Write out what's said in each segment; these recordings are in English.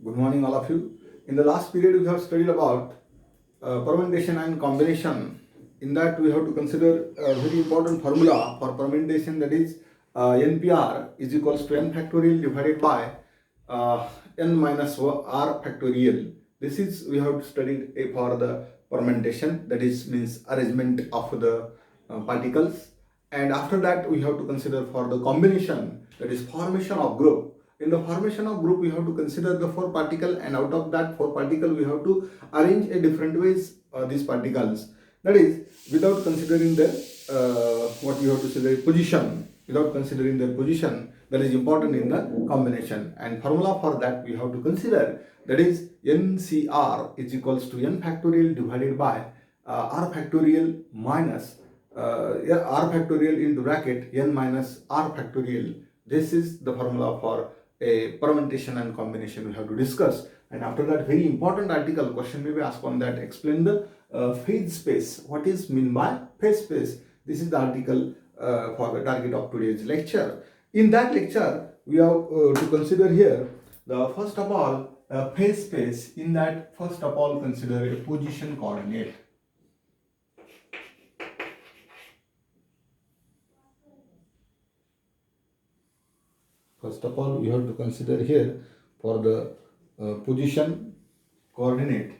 Good morning, all of you. In the last period, we have studied about permutation and combination. In that, we have to consider a very important formula for permutation, that is NPR is equals to n factorial divided by n minus r factorial. This is we have studied for the permutation, that is means arrangement of the particles, and after that we have to consider for the combination, that is formation of group. In the formation of group, we have to consider the four particle, and out of that four particle we have to arrange a different ways these particles, that is without considering their what we have to say, their position, without considering their position, that is important in the combination. And formula for that we have to consider, that is NCR is equals to n factorial divided by r factorial minus r factorial into bracket n minus r factorial. This is the formula for a permutation and combination we have to discuss. And after that, very important article question may be asked on that. Explain the phase space. What is mean by phase space? This is the article for the target of today's lecture. In that lecture, we have to consider here the first of all phase space. In that, first of all, consider a position coordinate. First of all, we have to consider here for the position coordinate.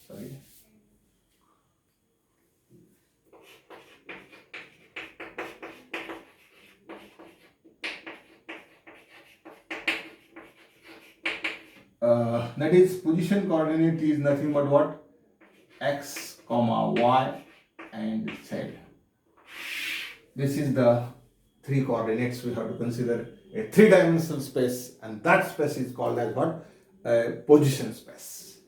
Sorry. That is position coordinate is nothing but what? X, comma, Y and Z. This is the three coordinates we have to consider a three-dimensional space, and that space is called as what? Position space.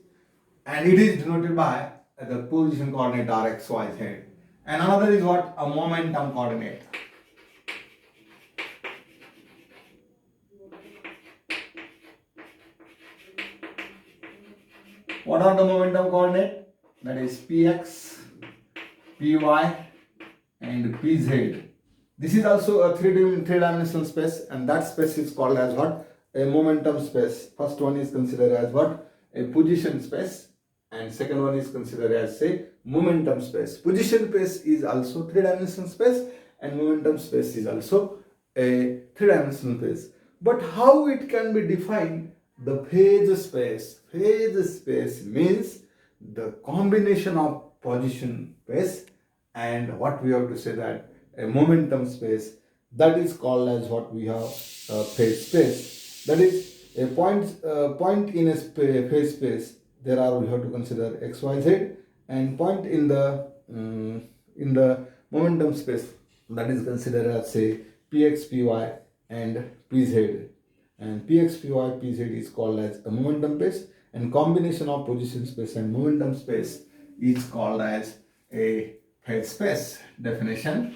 And it is denoted by the position coordinate r, x, y, z. And another is what? A momentum coordinate. What are the momentum coordinate? That is px, py and pz. This is also a three-dimensional space, and that space is called as what? A momentum space. First one is considered as what? A position space, and second one is considered as, say, momentum space. Position space is also three-dimensional space, and momentum space is also a three-dimensional space. But how it can be defined? The phase space. Phase space means the combination of position space and what we have to say, that a momentum space, that is called as what we have phase space. That is a point in a phase space. There are, we have to consider x, y, z, and point in the momentum space, that is considered as, say, px, py and pz. And px, py, pz is called as a momentum space, and combination of position space and momentum space is called as a phase space. Definition: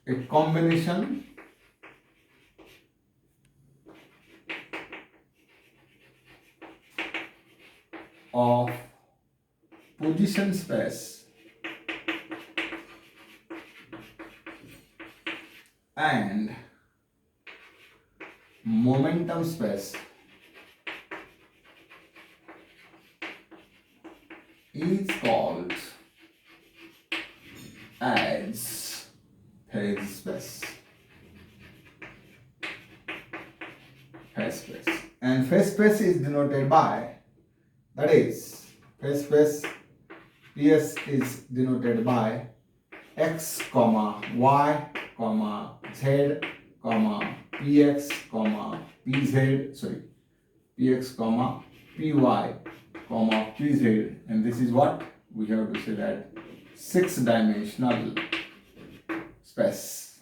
a combination of position space and momentum space is called as phase space. Phase space. And phase space is denoted by, that is, phase space PS is denoted by x, comma, y, comma, z, comma, px, comma, pz, sorry, px, comma, py, comma, pz. And this is what we have to say, that six-dimensional space.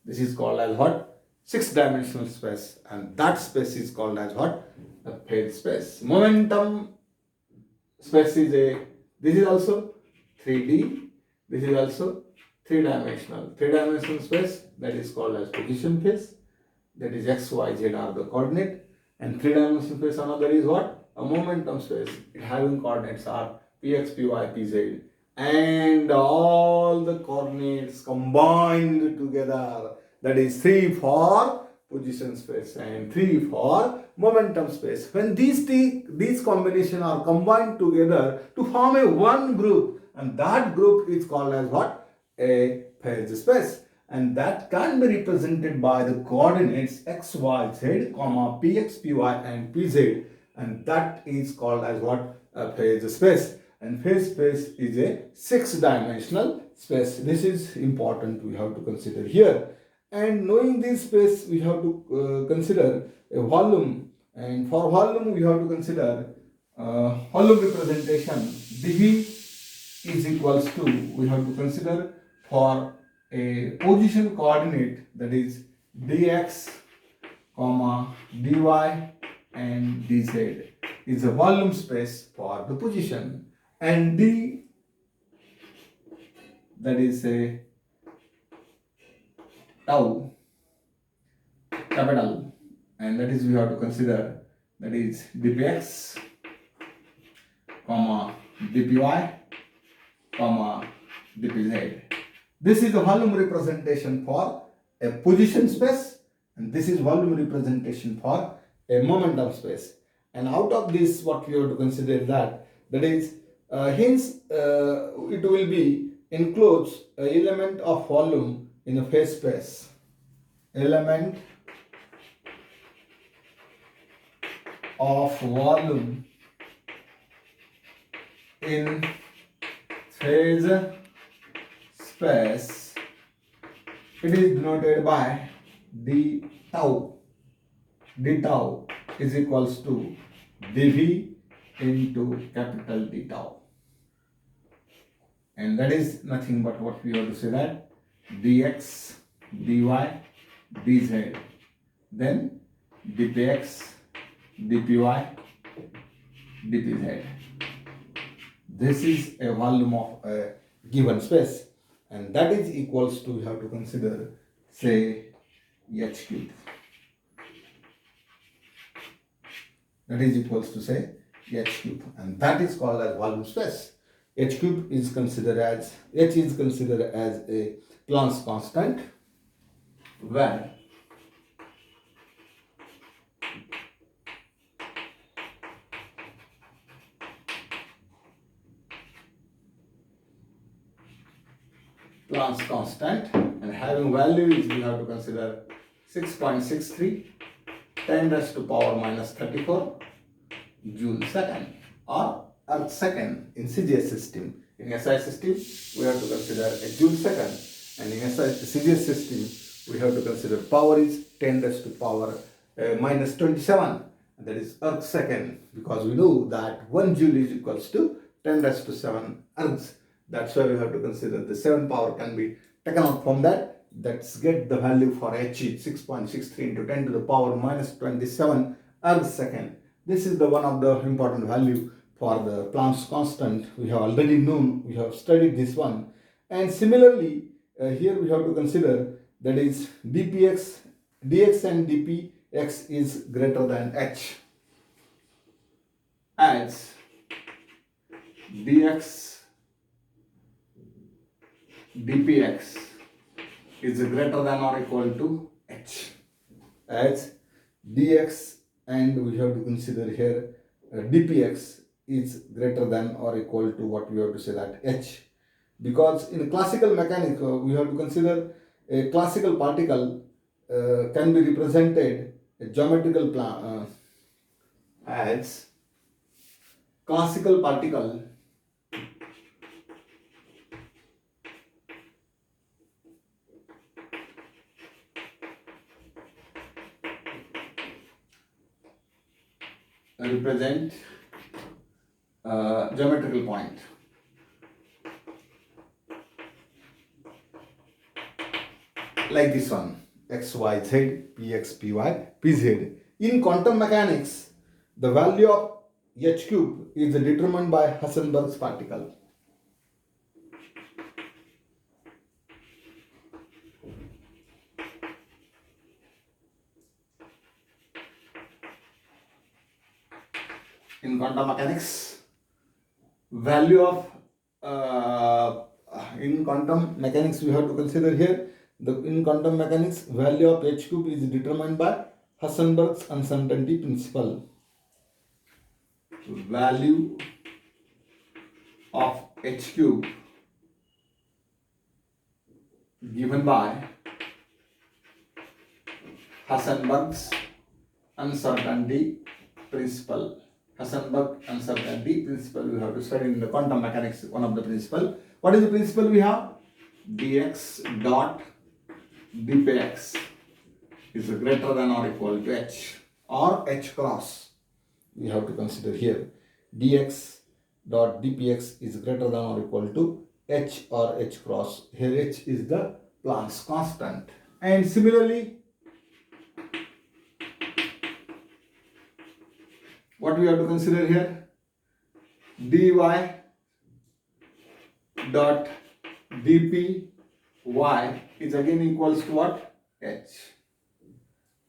This is called as what? Six-dimensional space, and that space is called as what? The phase space. Momentum space is this is also 3D, this is also three-dimensional. Three-dimensional space, that is called as position space, that is x, y, z are the coordinate. And three-dimensional space, another is what? A momentum space. It having coordinates are px, py, pz, and all the coordinates combined together, that is 3 for position space, and 3 for momentum space. When these combinations are combined together to form a one group, and that group is called as what? A phase space. And that can be represented by the coordinates x, y, z, comma, px, py, and pz, and that is called as what? A phase space. And phase space is a 6-dimensional space. This is important, we have to consider here. And knowing this space, we have to consider a volume, and for volume we have to consider volume representation. dv is equals to, we have to consider for a position coordinate, that is dx, comma, dy, and dz is a volume space for the position, and d, that is a tau, capital, and that is we have to consider, that is dpx, comma, dpy, comma, dpz. This is the volume representation for a position space, and this is volume representation for a momentum space. And out of this, what we have to consider that is hence it will be includes an element of volume in a phase space. Element of volume in phase space, it is denoted by d tau. D tau is equals to dv into capital D tau, and that is nothing but what we have to say, that dx, dy, dz, then dpx, dpy, dpz. This is a volume of a given space, and that is equals to, we have to consider, say, h cube. That is equals to, say, h cube, and that is called as volume space. H cube is considered as, h is considered as a Planck's constant, where Planck's constant, and having value is, we have to consider 6.63 10 raised to power minus 34 joule second, or earth second in CGS system. In SI system, we have to consider a joule second, and in CGS system, we have to consider power is 10 raised to power minus 27, and that is earth second, because we know that 1 joule is equals to 10 raised to 7 earths. That's why we have to consider the 7 power can be taken out from that. Let's get the value for h is 6.63 into 10 to the power minus 27 earth second. This is the one of the important value for the Planck's constant. We have already known, we have studied this one. And similarly, here we have to consider, that is dpx, dx and dpx is greater than h, as dx, dpx is greater than or equal to h, as dx, and we have to consider here dpx is greater than or equal to, what we have to say, that h, because in classical mechanics we have to consider a classical particle can be represented a geometrical plan as classical particle represent geometrical point like this one, x, y, z, px, py, pz. In quantum mechanics, the value of h cube is determined by Heisenberg's particle. In quantum mechanics, value of in quantum mechanics we have to consider here In quantum mechanics, value of h cube is determined by Heisenberg's uncertainty principle. Value of h cube given by Heisenberg's uncertainty principle. Heisenberg uncertainty principle we have to study in the quantum mechanics. One of the principle. What is the principle we have? Dx dot dpx is greater than or equal to h or h cross. We have to consider here dx dot dpx is greater than or equal to h or h cross. Here h is the Planck's constant. And similarly, what we have to consider here? dy dot dpy is again equals to what? H.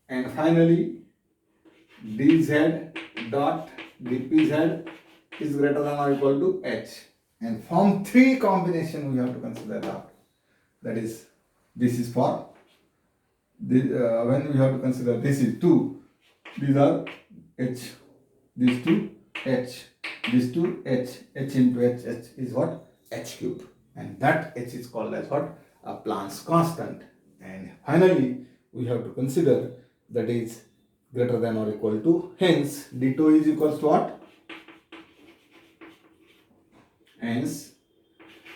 And finally, dz dot dpz is greater than or equal to h. And from three combination we have to consider that. That is, this is for when we have to consider this is 2. These are h. These two h. These two h. H into h. H is what? H cube. And that h is called as what? A Planck's constant. And finally, we have to consider that is greater than or equal to, hence d2 is equals to what? Hence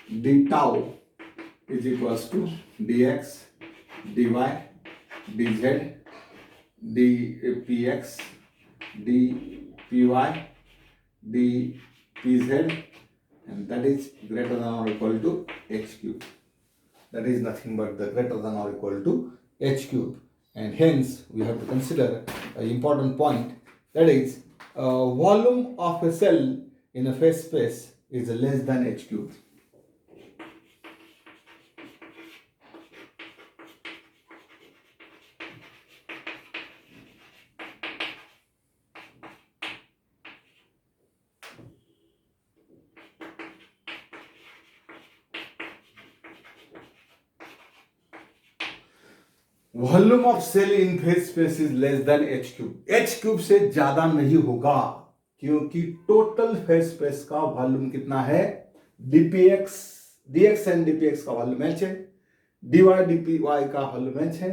d tau is equals to dx dy dz dpx dpy dpz, and that is greater than or equal to h cube. That is nothing but the greater than or equal to h cube. And hence we have to consider an important point, that is volume of a cell in a phase space is less than h cube. Volume of cell in phase space is less than h cube. H cube से ज्यादा नहीं होगा, क्योंकि total phase space का volume कितना है? dpx dx and dpx का volume h है, dy dpy का वॉल्यूम h है,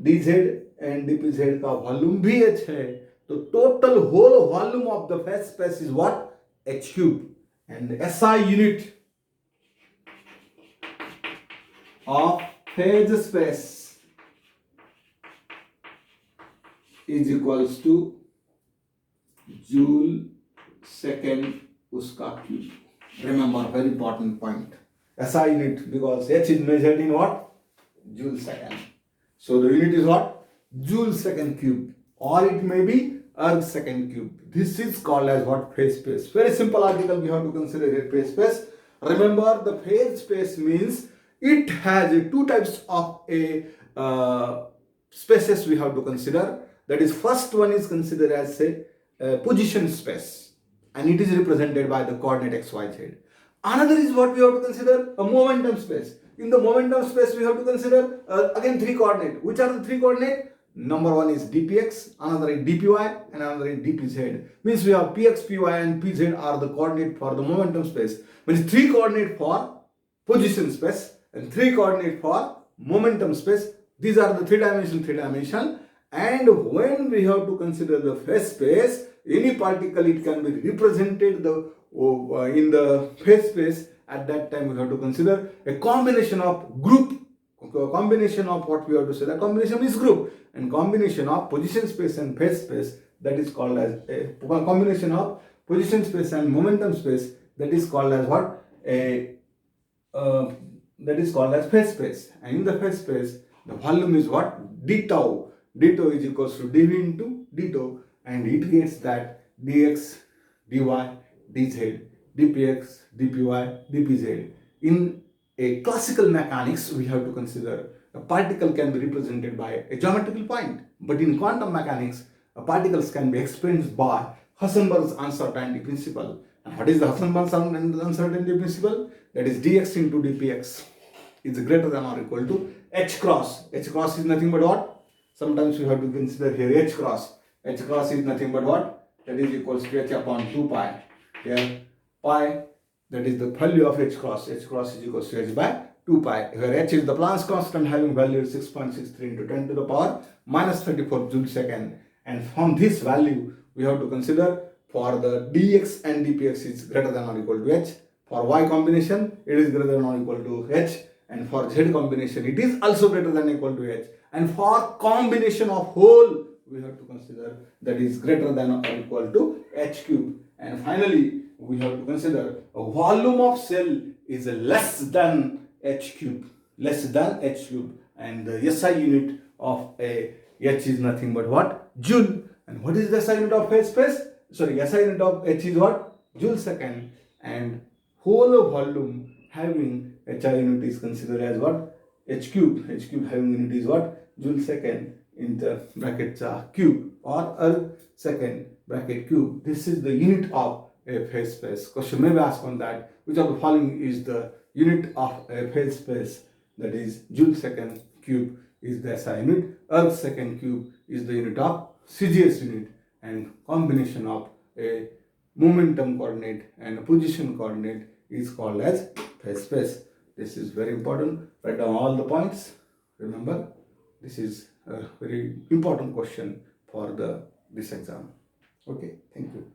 dz एंड dpz का वॉल्यूम भी h है. तो total whole volume of the phase space is what? h cube. And SI unit of phase space is equals to joule second उसका cube. Remember, very important point. SI unit, because H is measured in what? Joule second. So the unit is what? Joule second cube, or it may be erg second cube. This is called as what? Phase space. Very simple article we have to consider here. Phase space. Remember, the phase space means it has two types of spaces we have to consider. That is, first one is considered as a position space, and it is represented by the coordinate x, y, z. Another is what we have to consider a momentum space. In the momentum space, we have to consider again three coordinates. Which are the three coordinates? Number one is dpx, another is dpy, and another is dpz. Means we have px, py, and pz are the coordinate for the momentum space. Means three coordinate for position space and three coordinate for momentum space. These are the three dimension. And when we have to consider the phase space, any particle, it can be represented in the phase space. At that time, we have to consider a combination of group. A combination of what we have to say, the combination is group, and combination of position space and phase space, that is called as a combination of position space and momentum space, that is called as what? That is called as phase space. And in the phase space, the volume is what? d tau. d tau is equals to dv into d tau, and it gets that dx, dy, dz, dpx, dpy, dpz. In a classical mechanics, we have to consider a particle can be represented by a geometrical point, but in quantum mechanics, particles can be explained by Heisenberg's uncertainty principle. And what is the Heisenberg's uncertainty principle? That is dx into dpx is greater than or equal to H cross. H cross is nothing but what? Sometimes we have to consider here H cross. H cross is nothing but what? That is equals to H upon 2 pi. Here pi, that is the value of H cross. H cross is equals to H by 2 pi, where H is the Planck's constant having value 6.63 into 10 to the power minus 34 joule second. And from this value, we have to consider for the dx and dpx is greater than or equal to H. For y combination, it is greater than or equal to H. And for z combination, it is also greater than or equal to H. And for combination of whole, we have to consider that is greater than or equal to H cube. And finally, we have to consider a volume of cell is less than H cube, and the SI unit of a H is nothing but what? Joule. And what is the SI unit of phase space? Sorry, SI unit of H is what? Joule second. And whole volume having HI unit is considered as what? H cube. H cube having unit is what? Joule second in the bracket cube or earth second bracket cube. This is the unit of a phase space. Question may be asked on that. Which of the following is the unit of a phase space? That is Joule second cube is the SI unit. Earth second cube is the unit of CGS unit, and combination of a momentum coordinate and a position coordinate is called as phase space. This is very important. Write down all the points. Remember, this is a very important question for this exam. Okay, thank you.